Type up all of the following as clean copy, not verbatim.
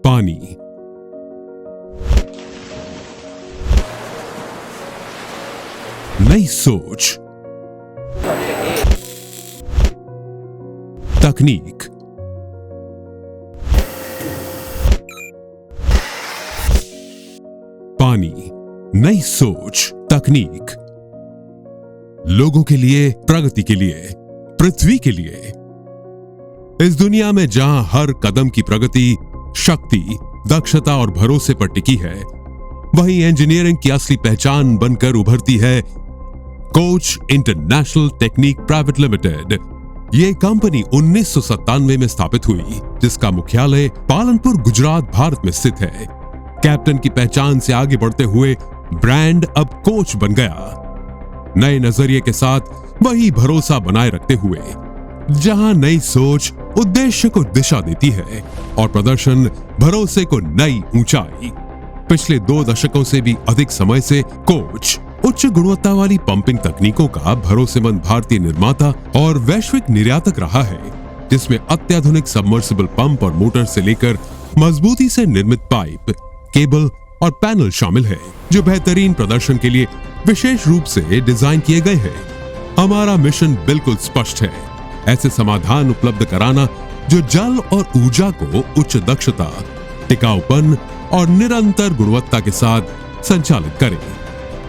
पानी। नई सोच, तकनीक, पानी, नई सोच, तकनीक, लोगों के लिए, प्रगति के लिए, पृथ्वी के लिए। इस दुनिया में जहां हर कदम की प्रगति शक्ति, दक्षता और भरोसे पर टिकी है, वहीं इंजीनियरिंग की असली पहचान बनकर उभरती है coach international technique private limited. ये कंपनी 1997 में स्थापित हुई, जिसका मुख्यालय पालनपुर, गुजरात, भारत में स्थित है। कैप्टन की पहचान से आगे बढ़ते हुए ब्रांड अब कोच बन गया। नए नजरिए के साथ वही भरोसा बनाए रखते हुए, जहां नई सोच उद्देश्य को दिशा देती है और प्रदर्शन भरोसे को नई ऊंचाई। पिछले 2 दशकों से भी अधिक समय से कोच उच्च गुणवत्ता वाली पंपिंग तकनीकों का भरोसेमंद भारतीय निर्माता और वैश्विक निर्यातक रहा है, जिसमें अत्याधुनिक सबमर्सिबल पंप और मोटर से लेकर मजबूती से निर्मित पाइप, केबल और पैनल शामिल है, जो बेहतरीन प्रदर्शन के लिए विशेष रूप से डिजाइन किए गए हैं। हमारा मिशन बिल्कुल स्पष्ट है, ऐसे समाधान उपलब्ध कराना जो जल और ऊर्जा को उच्च दक्षता, टिकाऊपन और निरंतर गुणवत्ता के साथ संचालित करें।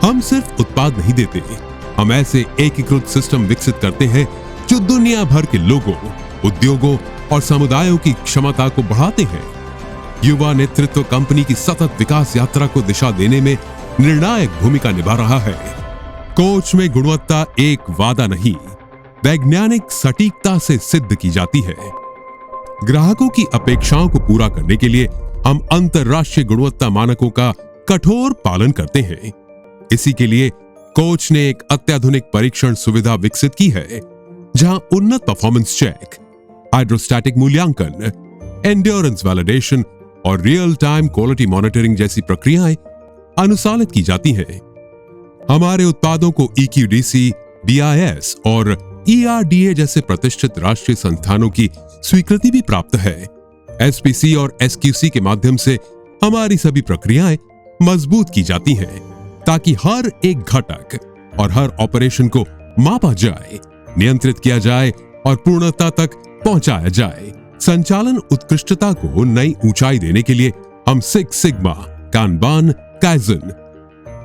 हम सिर्फ उत्पाद नहीं देते, हम ऐसे एकीकृत सिस्टम विकसित करते हैं जो दुनिया भर के लोगों, उद्योगों और समुदायों की क्षमता को बढ़ाते हैं। युवा नेतृत्व कंपनी की सतत विकास यात्रा को दिशा देने में निर्णायक भूमिका निभा रहा है। कोच में गुणवत्ता एक वादा नहीं, वैज्ञानिक सटीकता से सिद्ध की जाती है। ग्राहकों की अपेक्षाओं को पूरा करने के लिए हम अंतर्राष्ट्रीय गुणवत्ता मानकों का कठोर पालन करते हैं। इसी के लिए कोच ने एक अत्याधुनिक परीक्षण सुविधा विकसित की है, जहां उन्नत परफॉर्मेंस चेक, हाइड्रोस्टैटिक मूल्यांकन, एंड्योरेंस वैलिडेशन और रियल टाइम क्वालिटी मॉनिटरिंग जैसी प्रक्रियाएं अनुसालित की जाती हैं। हमारे उत्पादों को EQDC, BIS और ERDA जैसे प्रतिष्ठित राष्ट्रीय संस्थानों की स्वीकृति भी प्राप्त है। SPC और SQC के माध्यम से हमारी सभी प्रक्रियाएं मजबूत की जाती हैं, ताकि हर एक घटक और हर ऑपरेशन को मापा जाए, नियंत्रित किया जाए और पूर्णता तक पहुंचाया जाए। संचालन उत्कृष्टता को नई ऊंचाई देने के लिए हम six sigma, Kanban, kaizen,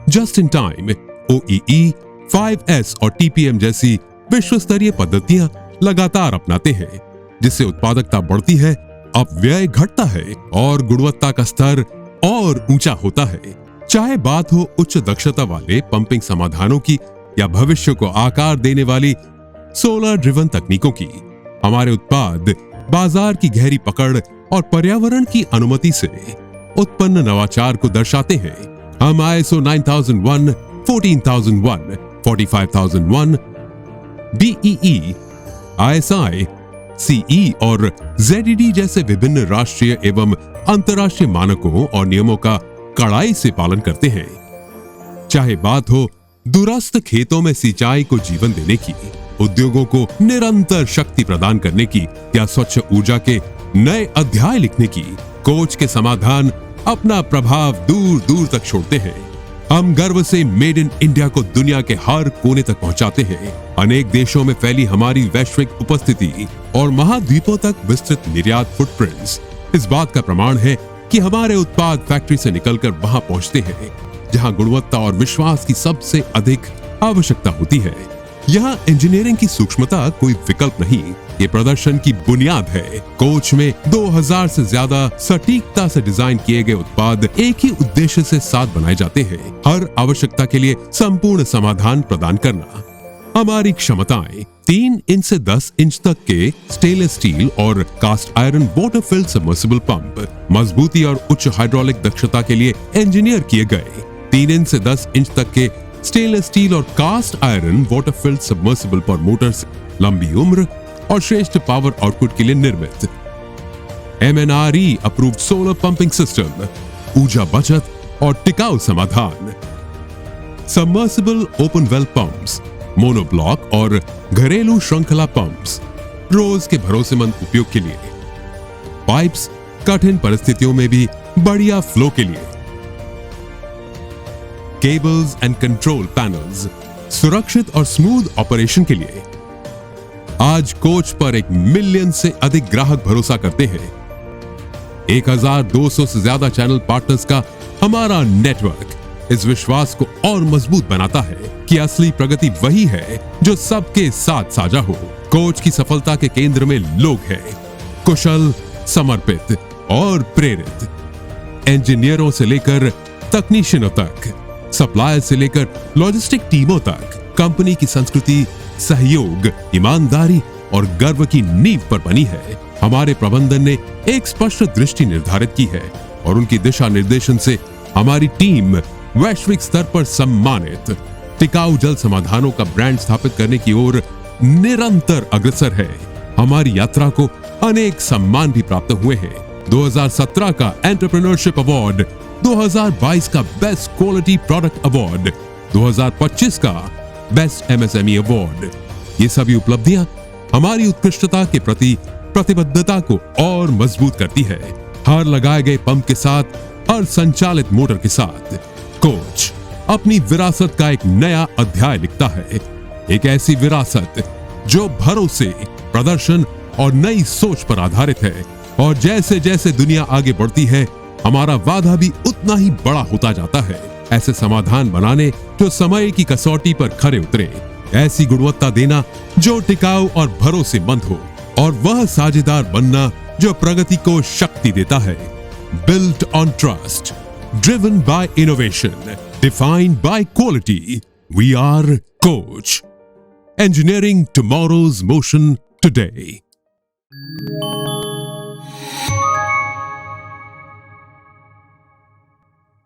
just in time, OEE, 5S और TPM जैसी विश्व स्तरीय पद्धतियां लगातार अपनाते हैं, जिससे उत्पादकता बढ़ती है, अपव्यय घटता है और गुणवत्ता का स्तर और ऊंचा होता है। चाहे बात हो उच्च दक्षता वाले पंपिंग समाधानों की या भविष्य को आकार देने वाली सोलर ड्रिवन तकनीकों की, हमारे उत्पाद बाजार की गहरी पकड़ और पर्यावरण की अनुमति से उत्पन्न नवाचार को दर्शाते हैं। हम ISO 9001, 14001, 45001, BEE, ISI, CE और ZED जैसे विभिन्न राष्ट्रीय एवं अंतर्राष्ट्रीय मानकों और नियमों का कड़ाई से पालन करते हैं। चाहे बात हो दूरस्थ खेतों में सिंचाई को जीवन देने की, उद्योगों को निरंतर शक्ति प्रदान करने की या स्वच्छ ऊर्जा के नए अध्याय लिखने की, कोच के समाधान अपना प्रभाव दूर दूर तक छोड़ते हैं। हम गर्व से मेड इन इंडिया को दुनिया के हर कोने तक पहुंचाते हैं। अनेक देशों में फैली हमारी वैश्विक उपस्थिति और महाद्वीपों तक विस्तृत निर्यात फुटप्रिंट्स इस बात का प्रमाण है कि हमारे उत्पाद फैक्ट्री से निकलकर वहां पहुंचते हैं, जहां गुणवत्ता और विश्वास की सबसे अधिक आवश्यकता होती है। यहाँ इंजीनियरिंग की सूक्ष्मता कोई विकल्प नहीं, ये प्रदर्शन की बुनियाद है। कोच में 2000 से ज्यादा सटीकता से डिजाइन किए गए उत्पाद एक ही उद्देश्य से साथ बनाए जाते हैं, हर आवश्यकता के लिए संपूर्ण समाधान प्रदान करना। हमारी क्षमताएं 3 इंच से 10 इंच तक के स्टेनलेस स्टील और cast iron water filled submersible pump, मजबूती और उच्च हाइड्रोलिक दक्षता के लिए इंजीनियर किए गए 3 इंच से 10 इंच तक के स्टेनलेस स्टील और cast iron water filled submersible पर मोटर्स, लंबी उम्र और श्रेष्ठ पावर आउटपुट के लिए निर्मित MNRE approved solar pumping system, ऊर्जा बचत और टिकाऊ समाधान, submersible open well pumps, monoblock और घरेलू श्रृंखला पंप्स, रोज के भरोसेमंद उपयोग के लिए, पाइप्स, कठिन परिस्थितियों में भी बढ़िया फ्लो के लिए। केबल्स एंड कंट्रोल पैनल्स, सुरक्षित और स्मूथ ऑपरेशन के लिए। आज कोच पर 1 मिलियन से अधिक ग्राहक भरोसा करते हैं। 1200 से ज्यादा चैनल पार्टनर्स का हमारा नेटवर्क इस विश्वास को और मजबूत बनाता है कि असली प्रगति वही है जो सबके साथ साझा हो। कोच की सफलता के केंद्र में लोग हैं, कुशल, समर्पित और प्रेरित। इंजीनियरों से लेकर तकनीशियनों तक, सप्लायर से लेकर लॉजिस्टिक टीमों तक, कंपनी की संस्कृति सहयोग, ईमानदारी और गर्व की नींव पर बनी है। हमारे प्रबंधन ने एक स्पष्ट दृष्टि निर्धारित की है और उनकी दिशा निर्देशन से हमारी टीम वैश्विक स्तर पर सम्मानित टिकाऊ जल समाधानों का ब्रांड स्थापित करने की ओर निरंतर अग्रसर है। हमारी यात्रा को अनेक सम्मान भी प्राप्त हुए हैं। 2017 का एंटरप्रेन्योरशिप अवार्ड, 2022 का बेस्ट क्वालिटी प्रोडक्ट अवार्ड, 2025 का बेस्ट एमएसएमई अवार्ड। ये सभी उपलब्धियां हमारी उत्कृष्टता के प्रति प्रतिबद्धता को और मजबूत करती है। हर लगाए गए पंप के साथ, हर संचालित मोटर के साथ कोच अपनी विरासत का एक नया अध्याय लिखता है। एक ऐसी विरासत जो भरोसे, प्रदर्शन और नई सोच पर आधारित है। और जैसे जैसे दुनिया आगे बढ़ती है, हमारा वादा भी उतना ही बड़ा होता जाता है। ऐसे समाधान बनाने जो समय की कसौटी पर खरे उतरे, ऐसी गुणवत्ता देना जो टिकाऊ और भरोसेमंद हो, और वह साझेदार बनना जो प्रगति को शक्ति देता है। Built on trust, driven by innovation, defined by quality, we are Koch, engineering tomorrow's motion today.